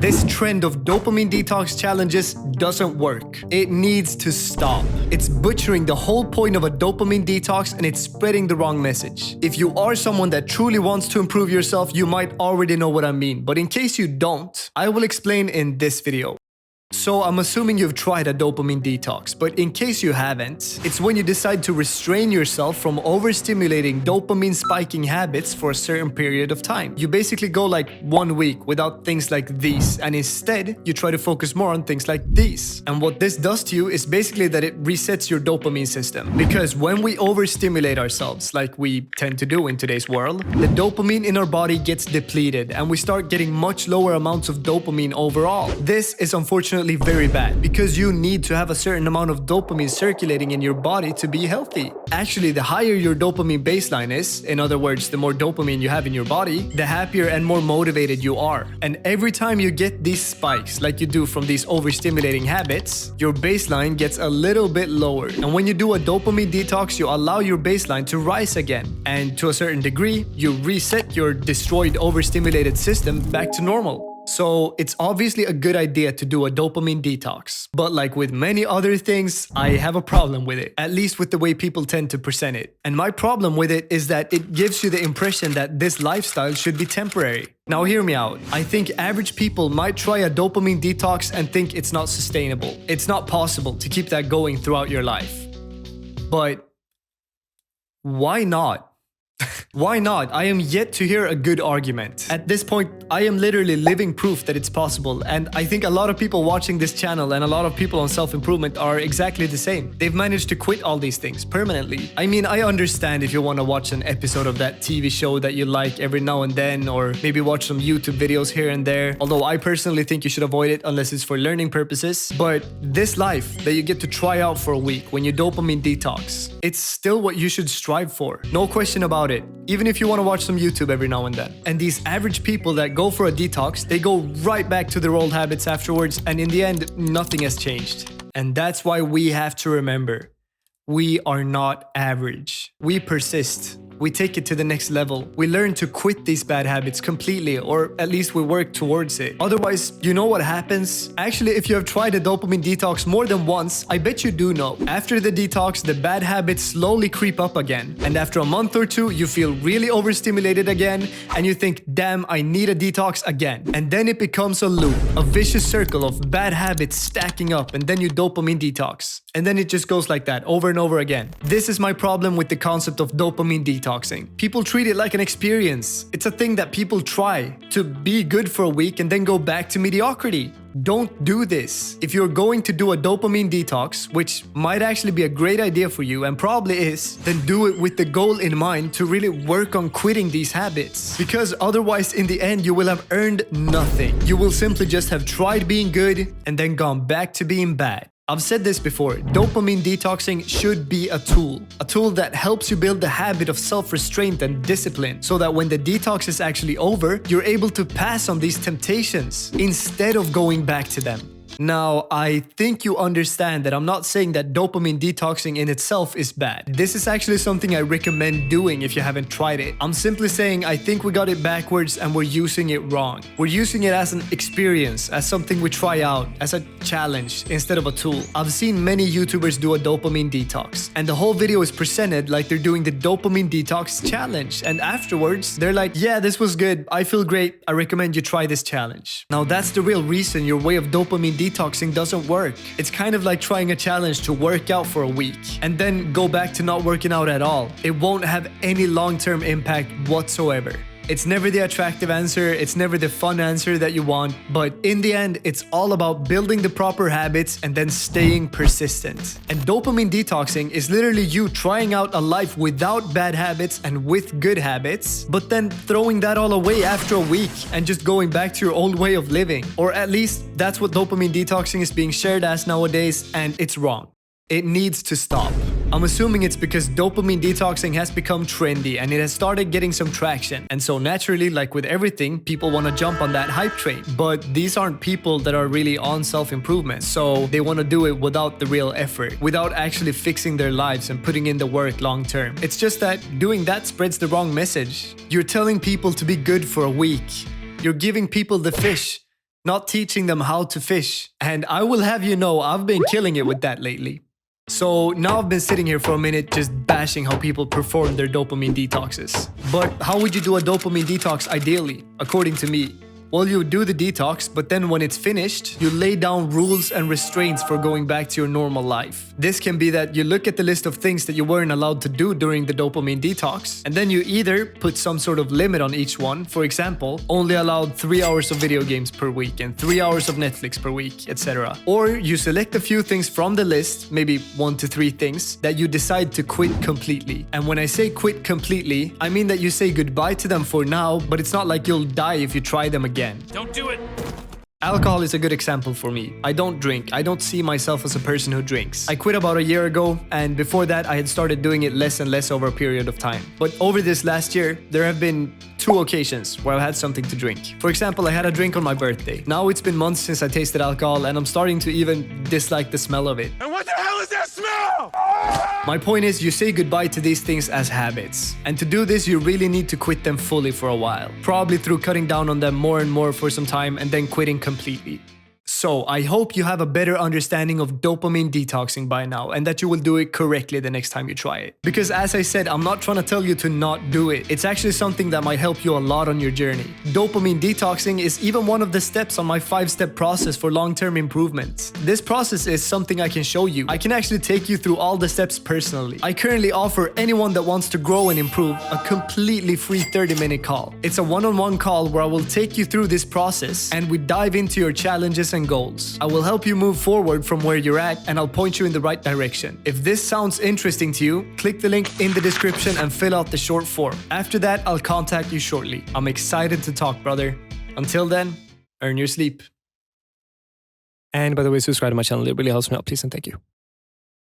This trend of dopamine detox challenges doesn't work. It needs to stop. It's butchering the whole point of a dopamine detox and it's spreading the wrong message. If you are someone that truly wants to improve yourself, you might already know what I mean. But in case you don't, I will explain in this video. So I'm assuming you've tried a dopamine detox, but in case you haven't, it's when you decide to restrain yourself from overstimulating dopamine spiking habits for a certain period of time. You basically go like 1 week without things like these, and instead you try to focus more on things like these. And what this does to you is basically that it resets your dopamine system. Because when we overstimulate ourselves, like we tend to do in today's world, the dopamine in our body gets depleted and we start getting much lower amounts of dopamine overall. This is unfortunately very bad because you need to have a certain amount of dopamine circulating in your body to be healthy. Actually, the higher your dopamine baseline is, in other words, the more dopamine you have in your body, the happier and more motivated you are. And every time you get these spikes, like you do from these overstimulating habits, your baseline gets a little bit lower. And when you do a dopamine detox, you allow your baseline to rise again. And to a certain degree, you reset your destroyed overstimulated system back to normal. So it's obviously a good idea to do a dopamine detox. But like with many other things, I have a problem with it, at least with the way people tend to present it. And my problem with it is that it gives you the impression that this lifestyle should be temporary. Now hear me out. I think average people might try a dopamine detox and think it's not sustainable. It's not possible to keep that going throughout your life. But why not? Why not? I am yet to hear a good argument. At this point, I am literally living proof that it's possible, and I think a lot of people watching this channel and a lot of people on self-improvement are exactly the same. They've managed to quit all these things permanently. I mean, I understand if you want to watch an episode of that TV show that you like every now and then, or maybe watch some YouTube videos here and there, although I personally think you should avoid it unless it's for learning purposes. But this life that you get to try out for a week when you dopamine detox, it's still what you should strive for. No question about it. Even if you want to watch some YouTube every now and then. And these average people that go for a detox, they go right back to their old habits afterwards, and in the end, nothing has changed. And that's why we have to remember, we are not average. We persist. We take it to the next level. We learn to quit these bad habits completely, or at least we work towards it. Otherwise, you know what happens? Actually, if you have tried a dopamine detox more than once, I bet you do know. After the detox, the bad habits slowly creep up again. And after a month or two, you feel really overstimulated again, and you think, damn, I need a detox again. And then it becomes a loop, a vicious circle of bad habits stacking up, and then you dopamine detox. And then it just goes like that over and over again. This is my problem with the concept of dopamine detoxing. People treat it like an experience. It's a thing that people try to be good for a week and then go back to mediocrity. Don't do this. If you're going to do a dopamine detox, which might actually be a great idea for you and probably is, then do it with the goal in mind to really work on quitting these habits. Because otherwise, in the end, you will have earned nothing. You will simply just have tried being good and then gone back to being bad. I've said this before, dopamine detoxing should be a tool that helps you build the habit of self-restraint and discipline so that when the detox is actually over, you're able to pass on these temptations instead of going back to them. Now, I think you understand that I'm not saying that dopamine detoxing in itself is bad. This is actually something I recommend doing if you haven't tried it. I'm simply saying I think we got it backwards and we're using it wrong. We're using it as an experience, as something we try out, as a challenge instead of a tool. I've seen many YouTubers do a dopamine detox, and the whole video is presented like they're doing the dopamine detox challenge. And afterwards, they're like, yeah, this was good. I feel great. I recommend you try this challenge. Now, that's the real reason your way of dopamine detoxing doesn't work. It's kind of like trying a challenge to work out for a week and then go back to not working out at all. It won't have any long-term impact whatsoever. It's never the attractive answer, it's never the fun answer that you want, but in the end, it's all about building the proper habits and then staying persistent. And dopamine detoxing is literally you trying out a life without bad habits and with good habits, but then throwing that all away after a week and just going back to your old way of living. Or at least, that's what dopamine detoxing is being shared as nowadays, and it's wrong. It needs to stop. I'm assuming it's because dopamine detoxing has become trendy and it has started getting some traction. And so naturally, like with everything, people want to jump on that hype train. But these aren't people that are really on self-improvement. So they want to do it without the real effort, without actually fixing their lives and putting in the work long term. It's just that doing that spreads the wrong message. You're telling people to be good for a week. You're giving people the fish, not teaching them how to fish. And I will have you know, I've been killing it with that lately. So now I've been sitting here for a minute just bashing how people perform their dopamine detoxes. But how would you do a dopamine detox ideally, according to me? Well, you do the detox, but then when it's finished, you lay down rules and restraints for going back to your normal life. This can be that you look at the list of things that you weren't allowed to do during the dopamine detox, and then you either put some sort of limit on each one. For example, only allowed 3 hours of video games per week and 3 hours of Netflix per week, etc. Or you select a few things from the list, maybe 1 to 3 things, that you decide to quit completely. And when I say quit completely, I mean that you say goodbye to them for now, but it's not like you'll die if you try them again. Don't do it! Alcohol is a good example for me. I don't drink. I don't see myself as a person who drinks. I quit about a year ago, and before that I had started doing it less and less over a period of time. But over this last year, there have been 2 occasions where I've had something to drink. For example, I had a drink on my birthday. Now it's been months since I tasted alcohol, and I'm starting to even dislike the smell of it. And what the hell is that smell? My point is, you say goodbye to these things as habits. And to do this, you really need to quit them fully for a while. Probably through cutting down on them more and more for some time and then quitting completely. So, I hope you have a better understanding of dopamine detoxing by now and that you will do it correctly the next time you try it. Because as I said, I'm not trying to tell you to not do it. It's actually something that might help you a lot on your journey. Dopamine detoxing is even one of the steps on my 5-step process for long-term improvements. This process is something I can show you. I can actually take you through all the steps personally. I currently offer anyone that wants to grow and improve a completely free 30-minute call. It's a one-on-one call where I will take you through this process and we dive into your challenges and goals. I will help you move forward from where you're at and I'll point you in the right direction. If this sounds interesting to you, click the link in the description and fill out the short form. After that, I'll contact you shortly. I'm excited to talk, brother. Until then, earn your sleep. And by the way, subscribe to my channel. It really helps me out. Please and thank you.